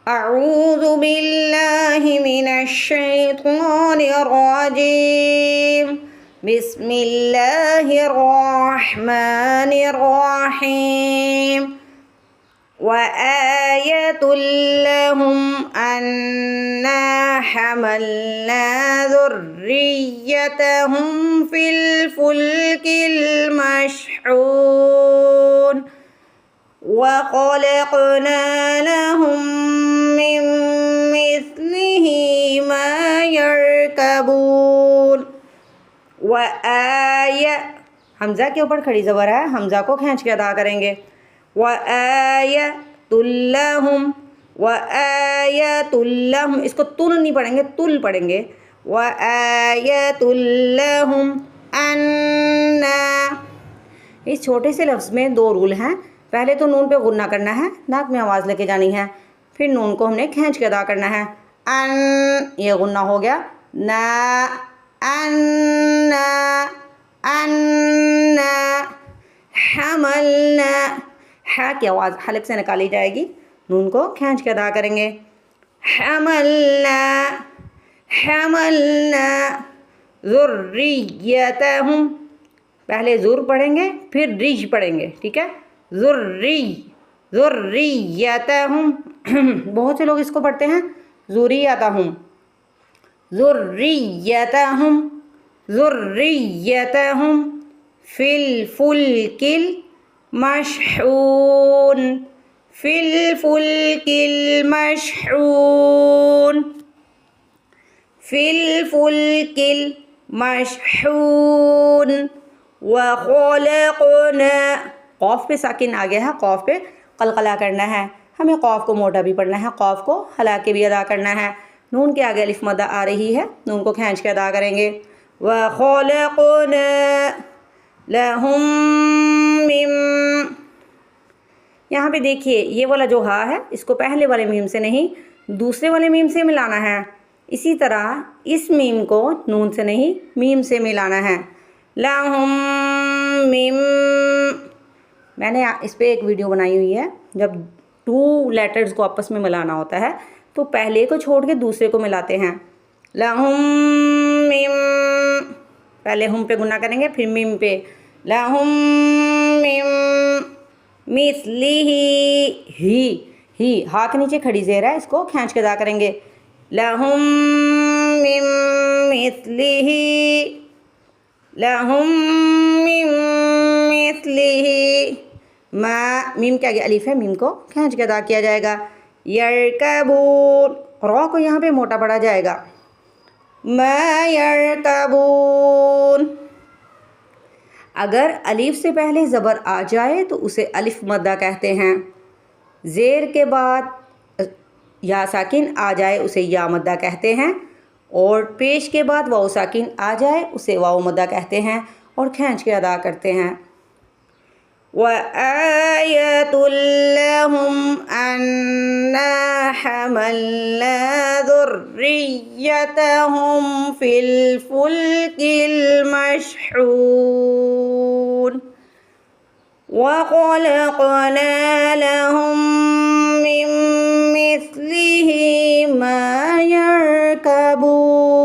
أعوذ بالله من الشيطان الرجيم بسم الله الرحمن الرحيم وآية لهم أنا حملنا ذريتهم في الفلك المشحون وخلقنا لهم من مثله ما يركبون وآية حمزہ کے اوپر کھڑی زبر ہے، حمزہ کو کھینچ کے ادا کریں گے. وآیۃ لہم، وآیۃ لہم، اس کو تل نہیں پڑھیں گے، تل پڑھیں گے. وآیۃ لہم انا. اس چھوٹے سے لفظ میں دو رول ہیں. پہلے تو نون پہ غنہ کرنا ہے، ناک میں آواز لے کے جانی ہے، پھر نون کو ہم نے کھینچ کے ادا کرنا ہے. ان، یہ غنہ ہو گیا. نا، انا، انا حملنا. ہا کی آواز حلق سے نکالی جائے گی، نون کو کھینچ کے ادا کریں گے. حملنا، حملنا ذریتہم. پہلے زر پڑھیں گے، پھر رج پڑھیں گے، ٹھیک ہے. ذریتہم. بہت سے لوگ اس کو پڑھتے ہیں ذریتہم، ذریتہم، ذریتہم فی الفلک المشحون، فی الفلک المشحون، فی الفلک المشحون. وخلقنا، قوف پہ ساکن آ گیا ہے، قوف پہ قلقلہ کرنا ہے. ہمیں قوف کو موٹا بھی پڑھنا ہے، قوف کو ہلا کے بھی ادا کرنا ہے. نون کے آگے الف مدہ آ رہی ہے، نون کو کھینچ کے ادا کریں گے. وَخَلَقْنَا لَهُم مِّن. یہاں پہ دیکھیے یہ والا جو ہا ہے، اس کو پہلے والے میم سے نہیں، دوسرے والے میم سے ملانا ہے. اسی طرح اس میم کو نون سے نہیں، میم سے ملانا ہے. لَهُم مِّن. میں نے اس پہ ایک ویڈیو بنائی ہوئی ہے، جب 2 لیٹرز کو آپس میں ملانا ہوتا ہے تو پہلے کو چھوڑ کے دوسرے کو ملاتے ہیں. لَهُم مِّن، پہلے ہم پہ گنہ کریں گے، پھر میم پہ. لَهُم مِّن مِثْلِهِ، ہی ہا کے نیچے کھڑی زیر ہے، اس کو کھینچ کے ادا کریں گے. لَهُم مِّن مِثْلِهِ، لَهُم مِّن مِثْلِهِ ما. میم کے آگے الف ہے، میم کو کھینچ کے ادا کیا جائے گا. یرکبون، را کو یہاں پہ موٹا پڑا جائے گا. ما یرکبون. اگر الف سے پہلے زبر آ جائے تو اسے الف مدہ کہتے ہیں. زیر کے بعد یا ساکن آ جائے اسے یا مدہ کہتے ہیں، اور پیش کے بعد واو ساکن آ جائے اسے واو مدہ کہتے ہیں اور کھینچ کے ادا کرتے ہیں. وَآيَةٌ لَهُمْ أَنَّا حَمَلْنَا ذُرِّيَّتَهُمْ فِي الْفُلْكِ الْمَشْحُونِ وَخَلَقْنَا لَهُم مِّن مِّثْلِهِ مَا يَرْكَبُونَ.